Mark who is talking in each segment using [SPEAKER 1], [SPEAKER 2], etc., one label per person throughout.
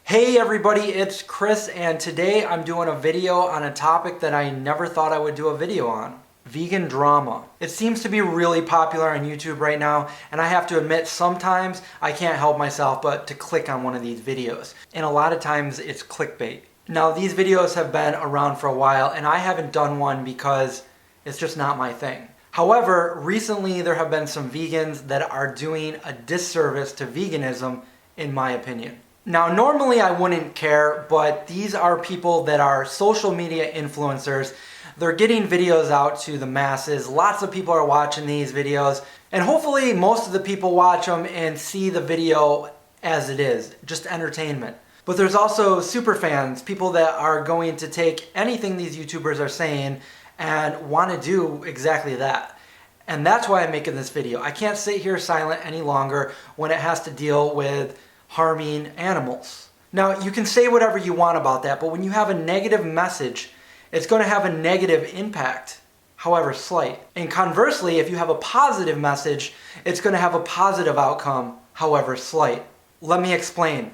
[SPEAKER 1] Hey everybody, it's Chris, and today I'm doing a video on a topic that I never thought I would do a video on. Vegan drama. It seems to be really popular on YouTube right now, and I have to admit sometimes I can't help myself but to click on one of these videos. And a lot of times it's clickbait. Now these videos have been around for a while and I haven't done one because it's just not my thing. However, recently there have been some vegans that are doing a disservice to veganism, in my opinion. Now, normally I wouldn't care, but these are people that are social media influencers. They're getting videos out to the masses. Lots of people are watching these videos, and hopefully most of the people watch them and see the video as it is, just entertainment. But there's also super fans, people that are going to take anything these YouTubers are saying and want to do exactly that. And that's why I'm making this video. I can't sit here silent any longer when it has to deal with harming animals. Now, you can say whatever you want about that, but when you have a negative message, it's going to have a negative impact, however slight. And conversely, if you have a positive message, it's going to have a positive outcome, however slight. Let me explain.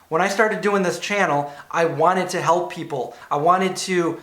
[SPEAKER 1] When I started doing this channel, I wanted to help people. I wanted to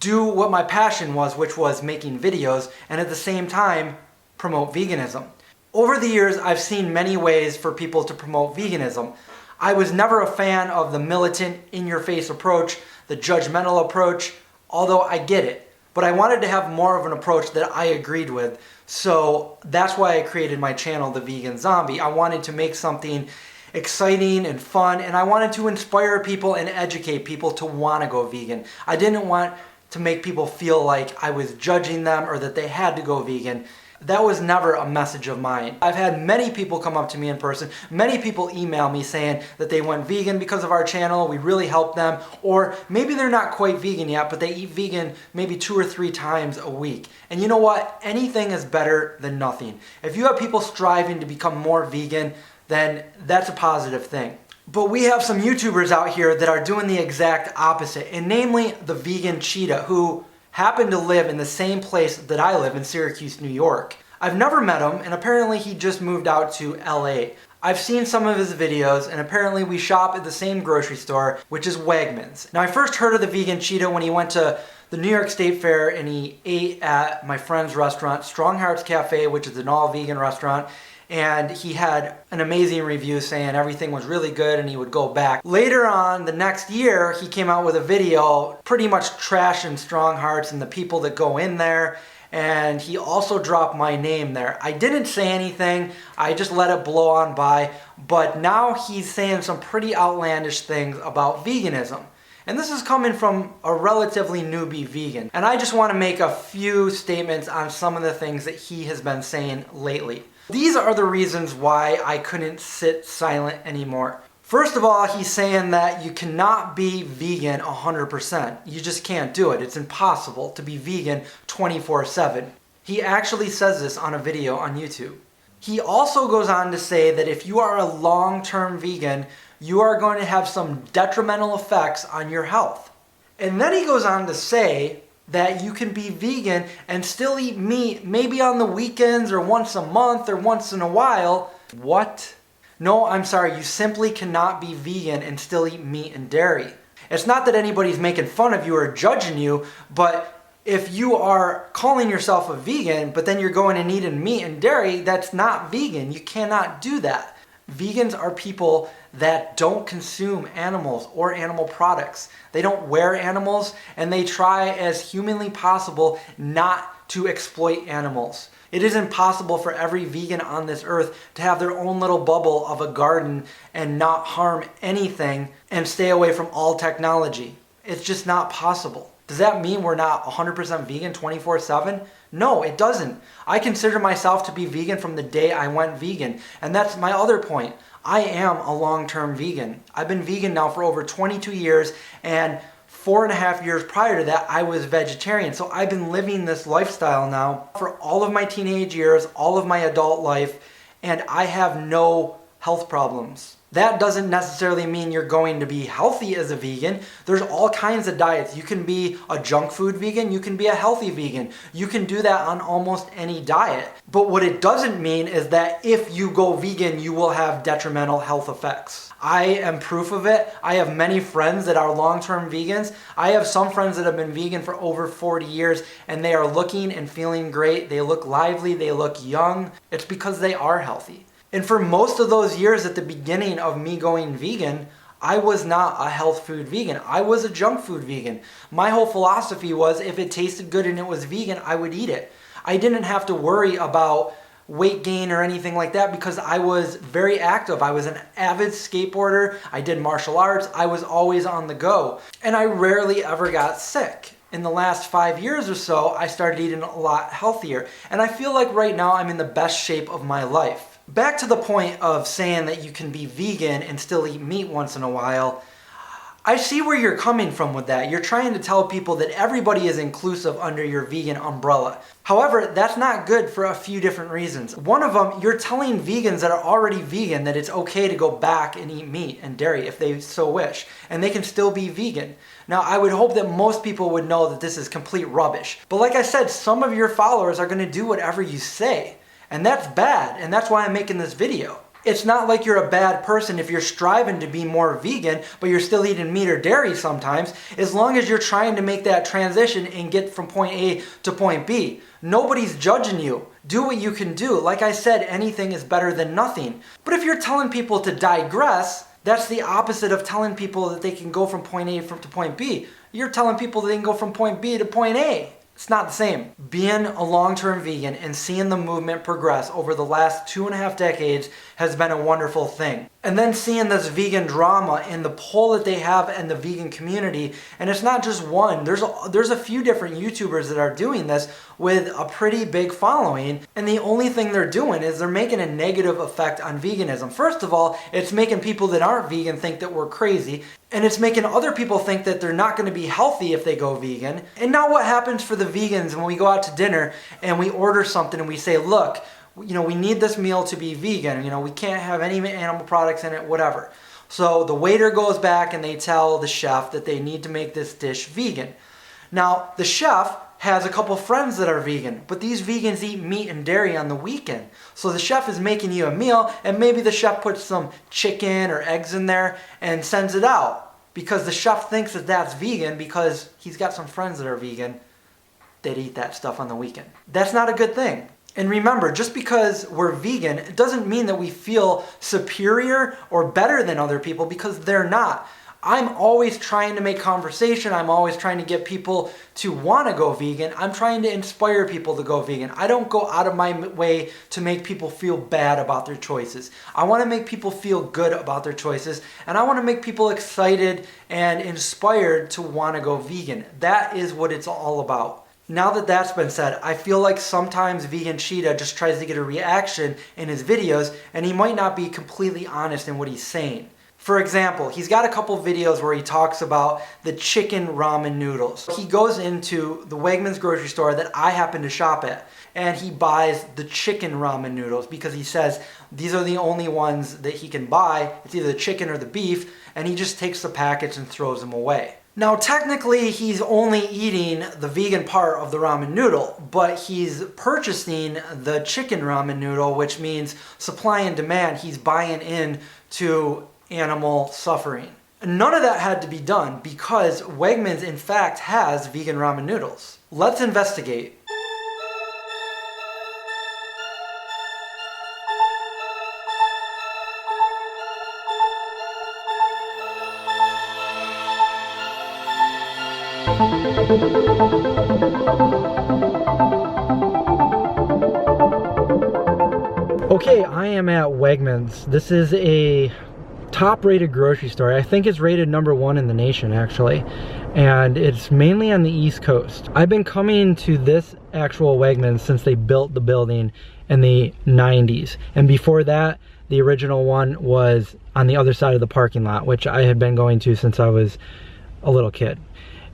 [SPEAKER 1] do what my passion was, which was making videos, and at the same time, promote veganism. Over the years, I've seen many ways for people to promote veganism. I was never a fan of the militant, in-your-face approach, the judgmental approach, although I get it. But I wanted to have more of an approach that I agreed with, so that's why I created my channel, The Vegan Zombie. I wanted to make something exciting and fun, and I wanted to inspire people and educate people to want to go vegan. I didn't want to make people feel like I was judging them or that they had to go vegan. That was never a message of mine. I've had many people come up to me in person, many people email me saying that they went vegan because of our channel, we really helped them, or maybe they're not quite vegan yet, but they eat vegan maybe 2 or 3 times a week. And you know what? Anything is better than nothing. If you have people striving to become more vegan, then that's a positive thing. But we have some YouTubers out here that are doing the exact opposite, and namely the vegan Cheetah, who happen to live in the same place that I live in Syracuse, New York. I've never met him, and apparently he just moved out to LA. I've seen some of his videos, and apparently we shop at the same grocery store, which is Wegmans. Now, I first heard of the vegan Cheetah when he went to the New York State Fair and he ate at my friend's restaurant, Strong Hearts Cafe, which is an all-vegan restaurant, and he had an amazing review saying everything was really good and he would go back. Later on, the next year, he came out with a video pretty much trashing Strong Hearts and the people that go in there, and he also dropped my name there. I didn't say anything, I just let it blow on by, but now he's saying some pretty outlandish things about veganism. And this is coming from a relatively newbie vegan. And I just want to make a few statements on some of the things that he has been saying lately. These are the reasons why I couldn't sit silent anymore. First of all, he's saying that you cannot be vegan 100%. You just can't do it. It's impossible to be vegan 24/7. He actually says this on a video on YouTube. He also goes on to say that if you are a long-term vegan, you are going to have some detrimental effects on your health. And then he goes on to say that you can be vegan and still eat meat maybe on the weekends or once a month or once in a while. What? No, I'm sorry, you simply cannot be vegan and still eat meat and dairy. It's not that anybody's making fun of you or judging you, but if you are calling yourself a vegan, but then you're going and eating meat and dairy, that's not vegan. You cannot do that. Vegans are people that don't consume animals or animal products. They don't wear animals, and they try as humanly possible not to exploit animals. It is impossible for every vegan on this earth to have their own little bubble of a garden and not harm anything and stay away from all technology. It's just not possible. Does that mean we're not 100% vegan 24/7? No, it doesn't. I consider myself to be vegan from the day I went vegan. And that's my other point. I am a long-term vegan. I've been vegan now for over 22 years, and 4.5 years prior to that, I was vegetarian. So I've been living this lifestyle now for all of my teenage years, all of my adult life, and I have no health problems. That doesn't necessarily mean you're going to be healthy as a vegan. There's all kinds of diets. You can be a junk food vegan, you can be a healthy vegan. You can do that on almost any diet. But what it doesn't mean is that if you go vegan, you will have detrimental health effects. I am proof of it. I have many friends that are long-term vegans. I have some friends that have been vegan for over 40 years and they are looking and feeling great. They look lively, they look young. It's because they are healthy. And for most of those years at the beginning of me going vegan, I was not a health food vegan. I was a junk food vegan. My whole philosophy was if it tasted good and it was vegan, I would eat it. I didn't have to worry about weight gain or anything like that because I was very active. I was an avid skateboarder. I did martial arts. I was always on the go. And I rarely ever got sick. In the last 5 years or so, I started eating a lot healthier. And I feel like right now I'm in the best shape of my life. Back to the point of saying that you can be vegan and still eat meat once in a while, I see where you're coming from with that. You're trying to tell people that everybody is inclusive under your vegan umbrella. However, that's not good for a few different reasons. One of them, you're telling vegans that are already vegan that it's okay to go back and eat meat and dairy if they so wish, and they can still be vegan. Now, I would hope that most people would know that this is complete rubbish. But like I said, some of your followers are going to do whatever you say. And that's bad, and that's why I'm making this video. It's not like you're a bad person if you're striving to be more vegan, but you're still eating meat or dairy sometimes, as long as you're trying to make that transition and get from point A to point B. Nobody's judging you. Do what you can do. Like I said, anything is better than nothing. But if you're telling people to digress, that's the opposite of telling people that they can go from point A to point B. You're telling people they can go from point B to point A. It's not the same. Being a long-term vegan and seeing the movement progress over the last 2.5 decades has been a wonderful thing. And then seeing this vegan drama and the pull that they have in the vegan community, and it's not just one, there's a few different YouTubers that are doing this with a pretty big following, and the only thing they're doing is they're making a negative effect on veganism. First of all, it's making people that aren't vegan think that we're crazy, and it's making other people think that they're not going to be healthy if they go vegan. And now what happens for the vegans when we go out to dinner and we order something and we say, look, we need this meal to be vegan. We can't have any animal products in it, whatever. So the waiter goes back and they tell the chef that they need to make this dish vegan. Now, the chef has a couple friends that are vegan, but these vegans eat meat and dairy on the weekend. So the chef is making you a meal, and maybe the chef puts some chicken or eggs in there and sends it out because the chef thinks that that's vegan because he's got some friends that are vegan that eat that stuff on the weekend. That's not a good thing. And remember, just because we're vegan, it doesn't mean that we feel superior or better than other people, because they're not. I'm always trying to make conversation. I'm always trying to get people to want to go vegan. I'm trying to inspire people to go vegan. I don't go out of my way to make people feel bad about their choices. I want to make people feel good about their choices, and I want to make people excited and inspired to want to go vegan. That is what it's all about. Now that that's been said, I feel like sometimes Vegan Cheetah just tries to get a reaction in his videos, and he might not be completely honest in what he's saying. For example, he's got a couple videos where he talks about the chicken ramen noodles. He goes into the Wegmans grocery store that I happen to shop at, and he buys the chicken ramen noodles because he says these are the only ones that he can buy. It's either the chicken or the beef, and he just takes the package and throws them away. Now, technically, he's only eating the vegan part of the ramen noodle, but he's purchasing the chicken ramen noodle, which means supply and demand. He's buying in to animal suffering. None of that had to be done because Wegmans, in fact, has vegan ramen noodles. Let's investigate. Okay, I am at Wegmans. This is a top-rated grocery store. I think it's rated #1 in the nation, actually. And it's mainly on the East Coast. I've been coming to this actual Wegmans since they built the building in the 90s. And before that, the original one was on the other side of the parking lot, which I had been going to since I was a little kid.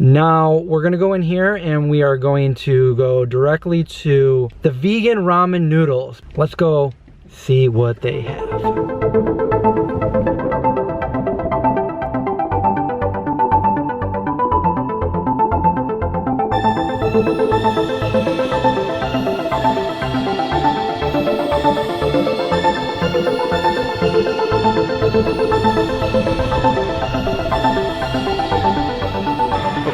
[SPEAKER 1] Now we're gonna go in here and we are going to go directly to the vegan ramen noodles. Let's go see what they have.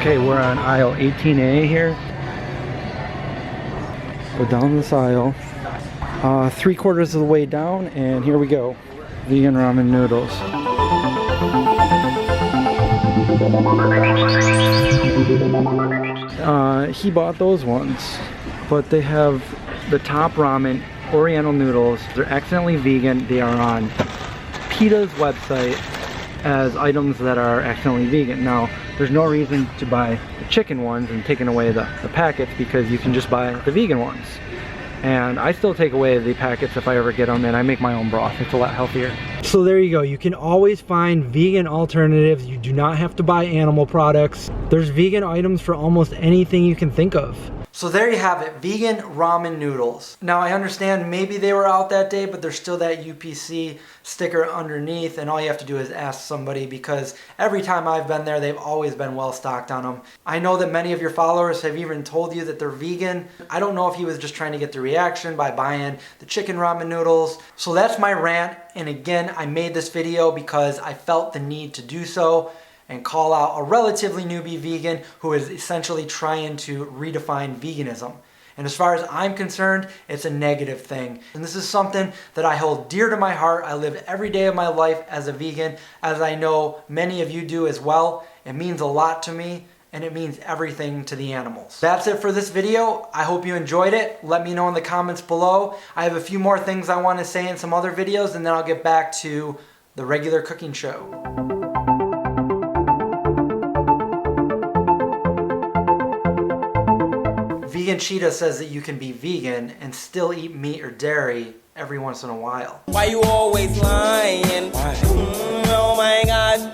[SPEAKER 1] Okay, we're on aisle 18A here. Go down this aisle. 3/4 of the way down, and here we go. Vegan ramen noodles. He bought those ones, but they have the top ramen oriental noodles. They're accidentally vegan. They are on PETA's website as items that are accidentally vegan. Now, there's no reason to buy the chicken ones and taking away the packets, because you can just buy the vegan ones. And I still take away the packets if I ever get them, and I make my own broth. It's a lot healthier. So there you go. You can always find vegan alternatives. You do not have to buy animal products. There's vegan items for almost anything you can think of. So there you have it, vegan ramen noodles. Now I understand maybe they were out that day, but there's still that UPC sticker underneath, and all you have to do is ask somebody, because every time I've been there, they've always been well stocked on them. I know that many of your followers have even told you that they're vegan. I don't know if he was just trying to get the reaction by buying the chicken ramen noodles. So that's my rant, and again, I made this video because I felt the need to do so and call out a relatively newbie vegan who is essentially trying to redefine veganism. And as far as I'm concerned, it's a negative thing. And this is something that I hold dear to my heart. I live every day of my life as a vegan, as I know many of you do as well. It means a lot to me, and it means everything to the animals. That's it for this video. I hope you enjoyed it. Let me know in the comments below. I have a few more things I want to say in some other videos, and then I'll get back to the regular cooking show. Vegan Cheetah says that you can be vegan and still eat meat or dairy every once in a while.
[SPEAKER 2] Why you always lying? Why? Oh my God.